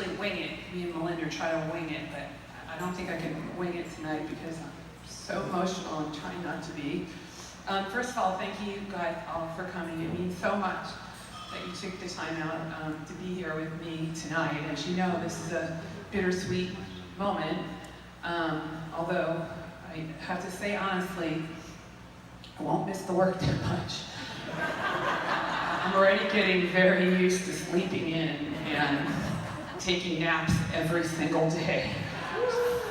usually wing it. Me and Melinda try to wing it, but I don't think I can wing it tonight because I'm so emotional and trying not to be. First of all, thank you guys all for coming. It means so much that you took the time out to be here with me tonight. As you know, this is a bittersweet moment, although I have to say honestly, I won't miss the work that much. I'm already getting very used to sleeping in and taking naps every single day.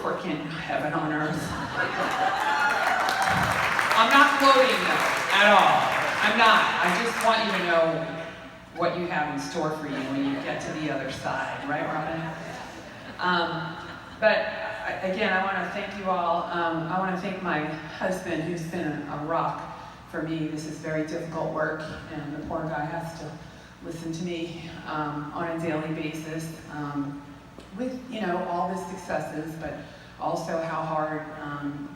Freaking heaven on earth. I'm not floating though, at all. I'm not. I just want you to know what you have in store for you when you get to the other side, right, Robin? Again, I want to thank you all. I want to thank my husband, who's been a rock for me. This is very difficult work, and the poor guy has to listen to me on a daily basis with, all the successes, but also how hard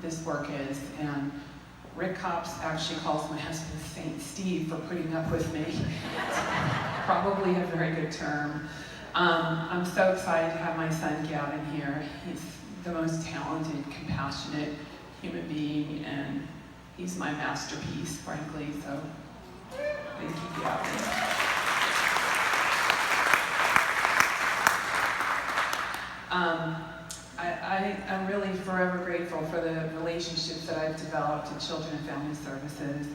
this work is. And Rick Cops actually calls my husband Saint Steve for putting up with me. Probably a very good term. I'm so excited to have my son Gavin here. He's the most talented, compassionate human being, and he's my masterpiece, frankly, so thank you, Gavin. I'm really forever grateful for the relationships that I've developed in Children and Family Services,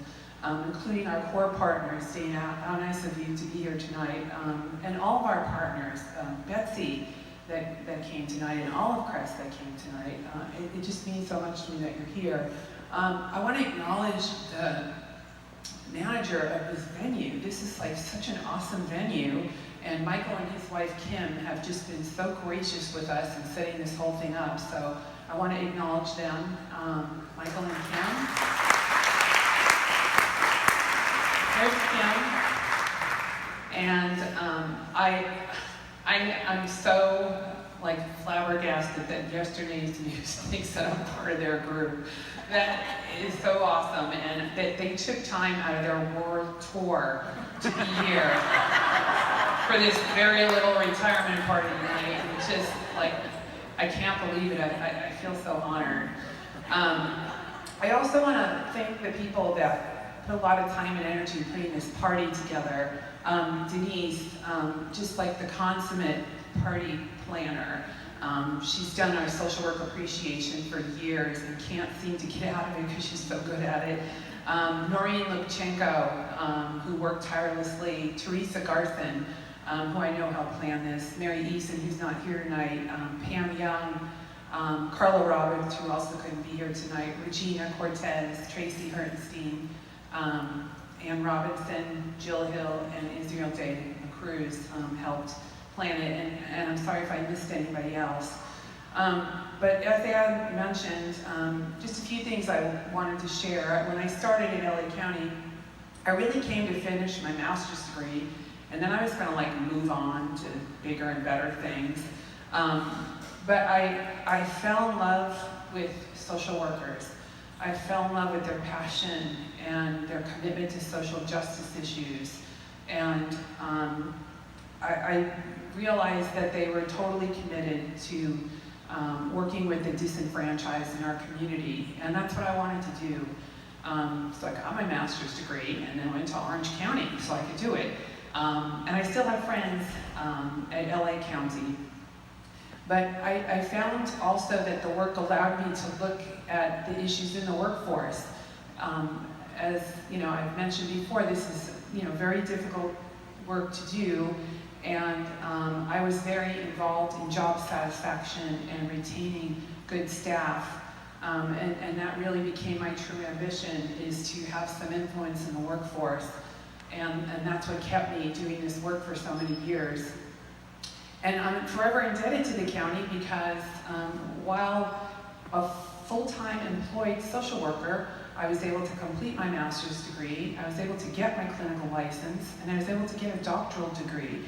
including our core partners. Dana, how nice of you to be here tonight, and all of our partners, Betsy that came tonight, and Olive Crest that came tonight. It just means so much to me that you're here. I want to acknowledge the manager of this venue. This is like such an awesome venue. And Michael and his wife, Kim, have just been so gracious with us in setting this whole thing up. So I want to acknowledge them, Michael and Kim. There's Kim. And I'm so flabbergasted that yesterday's news thinks that I'm part of their group. That is so awesome. And that they took time out of their world tour to be here for this very little retirement party tonight. It's just I can't believe it. I feel so honored. I also want to thank the people that put a lot of time and energy putting this party together. Denise, just like the consummate party planner. She's done our social work appreciation for years and can't seem to get out of it because she's so good at it. Noreen Lubchenko, who worked tirelessly. Teresa Garthen, who I know helped plan this. Mary Eason, who's not here tonight. Pam Young, Carla Robbins, who also couldn't be here tonight. Regina Cortez, Tracy Hertenstein, Ann Robinson, Jill Hill, and Israel Day Cruz helped plan it, and I'm sorry if I missed anybody else. But as Ann mentioned, just a few things I wanted to share. When I started in LA County, I really came to finish my master's degree, and then I was gonna move on to bigger and better things. But I fell in love with social workers. I fell in love with their passion and their commitment to social justice issues. And I realized that they were totally committed to working with the disenfranchised in our community. And that's what I wanted to do. So I got my master's degree and then went to Orange County so I could do it. And I still have friends at LA County. But I found also that the work allowed me to look at the issues in the workforce. As I've mentioned before, this is very difficult work to do, and I was very involved in job satisfaction and retaining good staff, and that really became my true ambition, is to have some influence in the workforce, and that's what kept me doing this work for so many years. And I'm forever indebted to the county because while a full-time employed social worker, I was able to complete my master's degree, I was able to get my clinical license, and I was able to get a doctoral degree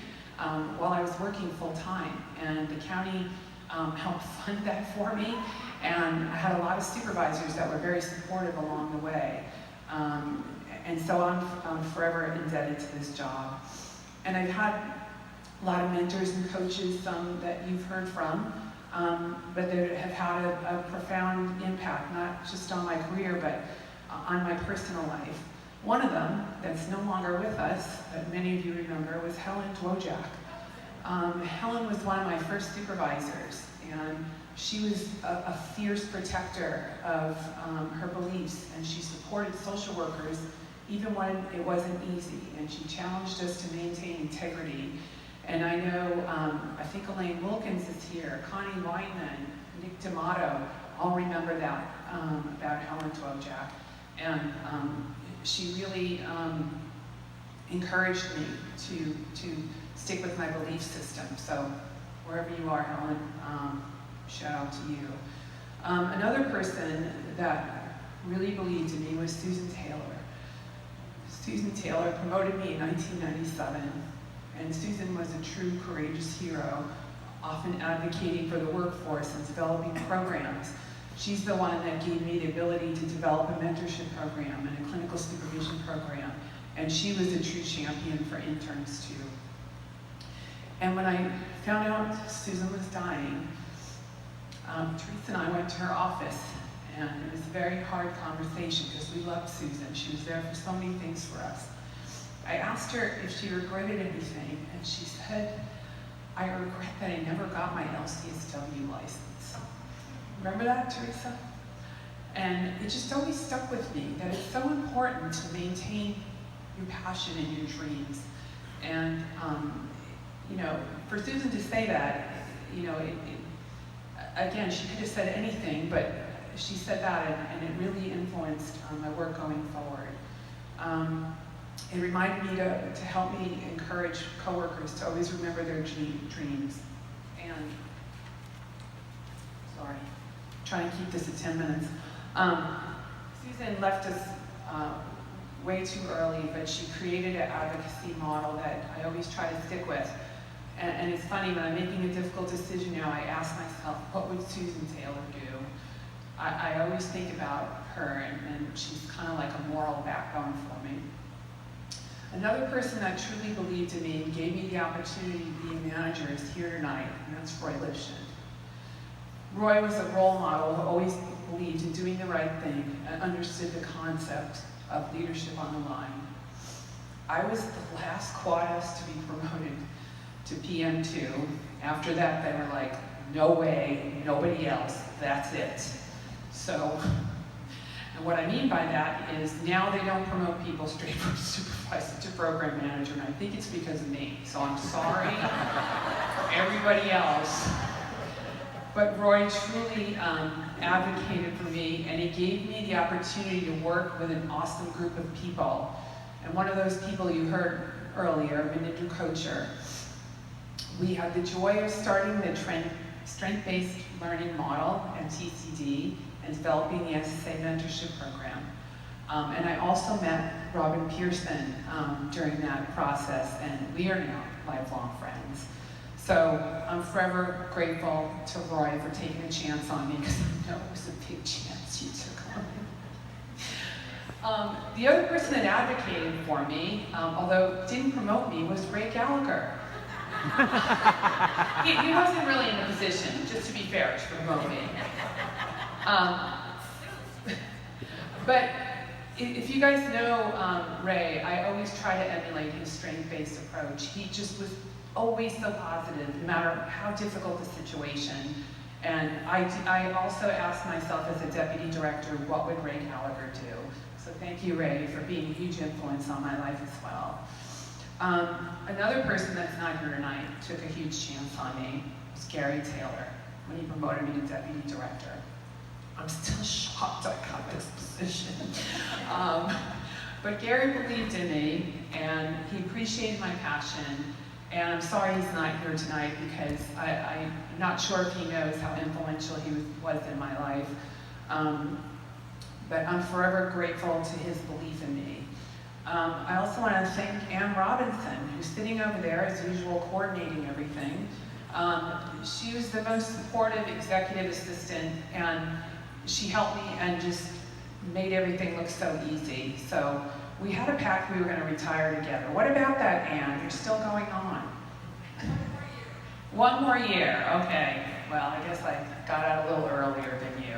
while I was working full-time. And the county helped fund that for me, and I had a lot of supervisors that were very supportive along the way. And so I'm forever indebted to this job. And I've had a lot of mentors and coaches that you've heard from, but that have had a profound impact, not just on my career, but on my personal life. One of them, that's no longer with us, that many of you remember, was Helen Dwojak. Helen was one of my first supervisors, and she was a fierce protector of her beliefs, and she supported social workers even when it wasn't easy, and she challenged us to maintain integrity. And I know, I think Elaine Wilkins is here, Connie Weinman, Nick D'Amato, all remember that about Helen Dwojak. And she really encouraged me to stick with my belief system. So wherever you are, Helen, shout out to you. Another person that really believed in me was Susan Taylor. Susan Taylor promoted me in 1997, and Susan was a true courageous hero, often advocating for the workforce and developing programs. She's the one that gave me the ability to develop a mentorship program and a clinical supervision program, and she was a true champion for interns too. And when I found out Susan was dying, Teresa and I went to her office, and it was a very hard conversation because we loved Susan. She was there for so many things for us. I asked her if she regretted anything, and she said, "I regret that I never got my LCSW license." Remember that, Teresa? And it just always stuck with me, that it's so important to maintain your passion and your dreams. And, you know, for Susan to say that, you know, again, she could have said anything, but she said that, and it really influenced my work going forward. It reminded me to help me encourage coworkers to always remember their dreams. And, sorry, try and keep this at 10 minutes. Susan left us way too early, but she created an advocacy model that I always try to stick with. And it's funny, when I'm making a difficult decision now, I ask myself, what would Susan Taylor do? I always think about her, and she's kind of like a moral backbone for me. Another person that truly believed in me and gave me the opportunity to be a manager is here tonight, and that's Roy Lipschitz. Roy was a role model who always believed in doing the right thing and understood the concept of leadership on the line. I was the last quad-S to be promoted to PM2. After that, they were like, no way, nobody else, that's it. So, and what I mean by that is now they don't promote people straight from supervisor to program manager, and I think it's because of me. So I'm sorry for everybody else. But Roy truly advocated for me, and he gave me the opportunity to work with an awesome group of people. And one of those people you heard earlier, Maninder Kocher. We had the joy of starting the strength-based learning model and TCD and developing the SSA mentorship program. And I also met Robin Pearson during that process, and we are now lifelong friends. So I'm forever grateful to Roy for taking a chance on me, because I know it was a big chance you took on me. The other person that advocated for me, although didn't promote me, was Ray Gallagher. He wasn't really in a position, just to be fair, to promote me. But if you guys know Ray, I always try to emulate his strength-based approach. He just was always so positive, no matter how difficult the situation. And I also asked myself as a deputy director, what would Ray Gallagher do? So thank you, Ray, for being a huge influence on my life as well. Another person that's not here tonight took a huge chance on me was Gary Taylor, when he promoted me to deputy director. I'm still shocked I got this position. But Gary believed in me, and he appreciated my passion. And I'm sorry he's not here tonight, because I'm not sure if he knows how influential he was in my life. But I'm forever grateful to his belief in me. I also want to thank Ann Robinson, who's sitting over there as usual coordinating everything. She was the most supportive executive assistant, and she helped me and just made everything look so easy. So we had a pact we were going to retire together. What about that, Ann? You're still going on. One more year, okay. Well, I guess I got out a little earlier than you.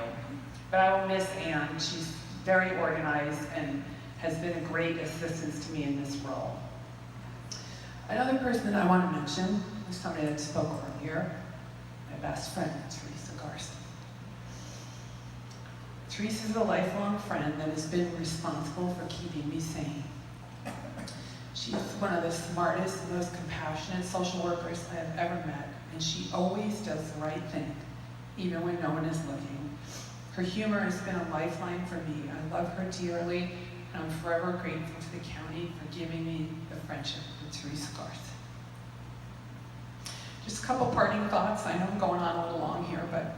But I will miss Anne. She's very organized and has been a great assistance to me in this role. Another person that I want to mention is somebody that spoke earlier, my best friend, Teresa Garson. Teresa is a lifelong friend that has been responsible for keeping me sane. She's one of the smartest, most compassionate social workers I have ever met, and she always does the right thing, even when no one is looking. Her humor has been a lifeline for me. I love her dearly, and I'm forever grateful to the county for giving me the friendship with Teresa Garson. Just a couple parting thoughts. I know I'm going on a little long here, but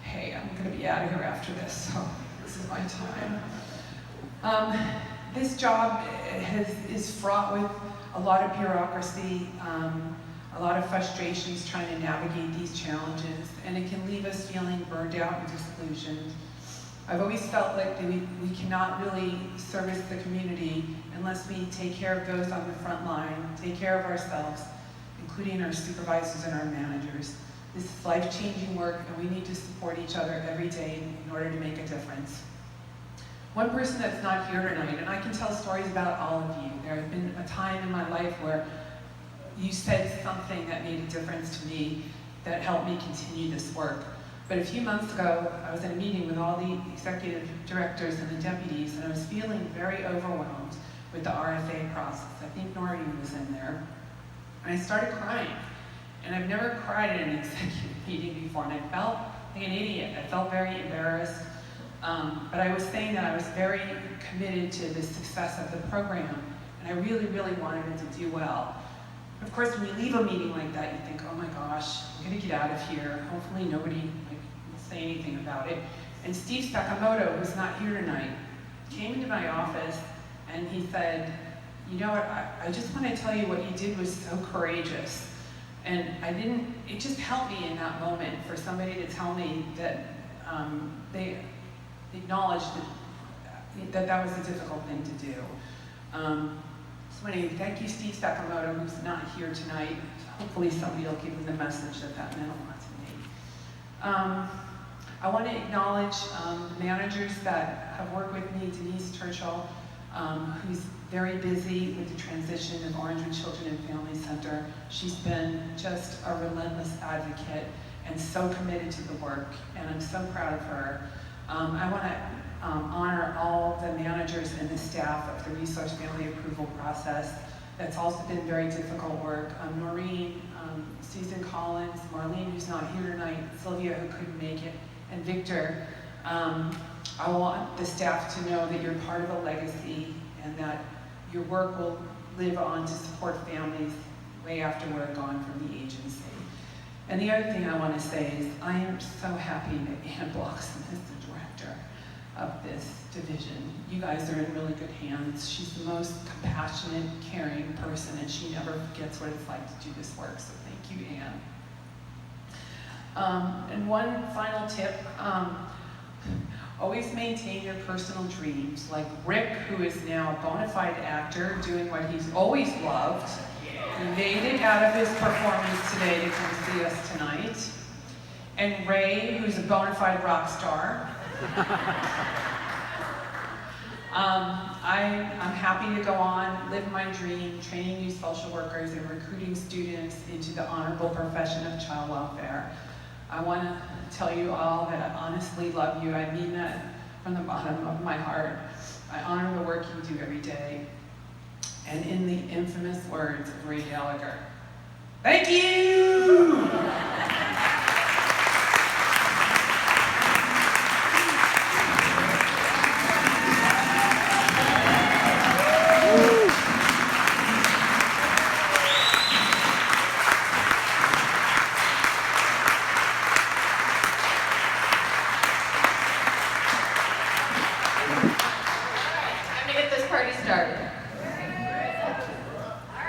hey, I'm going to be out of here after this, so this is my time. This job is fraught with a lot of bureaucracy, a lot of frustrations trying to navigate these challenges, and it can leave us feeling burned out and disillusioned. I've always felt like we cannot really service the community unless we take care of those on the front line, take care of ourselves, including our supervisors and our managers. This is life-changing work, and we need to support each other every day in order to make a difference. One person that's not here tonight, and I can tell stories about all of you. There has been a time in my life where you said something that made a difference to me that helped me continue this work. But a few months ago, I was in a meeting with all the executive directors and the deputies, and I was feeling very overwhelmed with the RFA process. I think Noreen was in there. And I started crying. And I've never cried at an executive meeting before, and I felt like an idiot. I felt very embarrassed. But I was saying that I was very committed to the success of the program, and I really, really wanted it to do well. Of course, when you leave a meeting like that, you think, oh my gosh, I'm gonna get out of here. Hopefully nobody will say anything about it. And Steve Sakamoto, who's not here tonight, came into my office and he said, you know what, I just want to tell you what you did was so courageous. And it just helped me in that moment for somebody to tell me that they acknowledged that was a difficult thing to do. So anyway, thank you, Steve Sakamoto, who's not here tonight. Hopefully somebody will give him the message that meant a lot to me. I want to acknowledge the managers that have worked with me, Denise Churchill, who's very busy with the transition of Orangewood Children and Family Center. She's been just a relentless advocate and so committed to the work, and I'm so proud of her. I want to honor all the managers and the staff of the Resource Family Approval process. That's also been very difficult work. Noreen, Susan Collins, Marlene, who's not here tonight, Sylvia, who couldn't make it, and Victor. I want the staff to know that you're part of a legacy and that your work will live on to support families way after we're gone from the agency. And the other thing I want to say is I am so happy that Ann Bloxham is the director of this division. You guys are in really good hands. She's the most compassionate, caring person, and she never forgets what it's like to do this work, so thank you, Ann. And one final tip, always maintain your personal dreams. Like Rick, who is now a bona fide actor, doing what he's always loved. He made it out of his performance today to come see us tonight. And Ray, who's a bona fide rock star. I'm happy to go on, live my dream, training new social workers and recruiting students into the honorable profession of child welfare. I want to tell you all that I honestly love you. I mean that from the bottom of my heart. I honor the work you do every day. And in the infamous words of Ray Gallagher, thank you!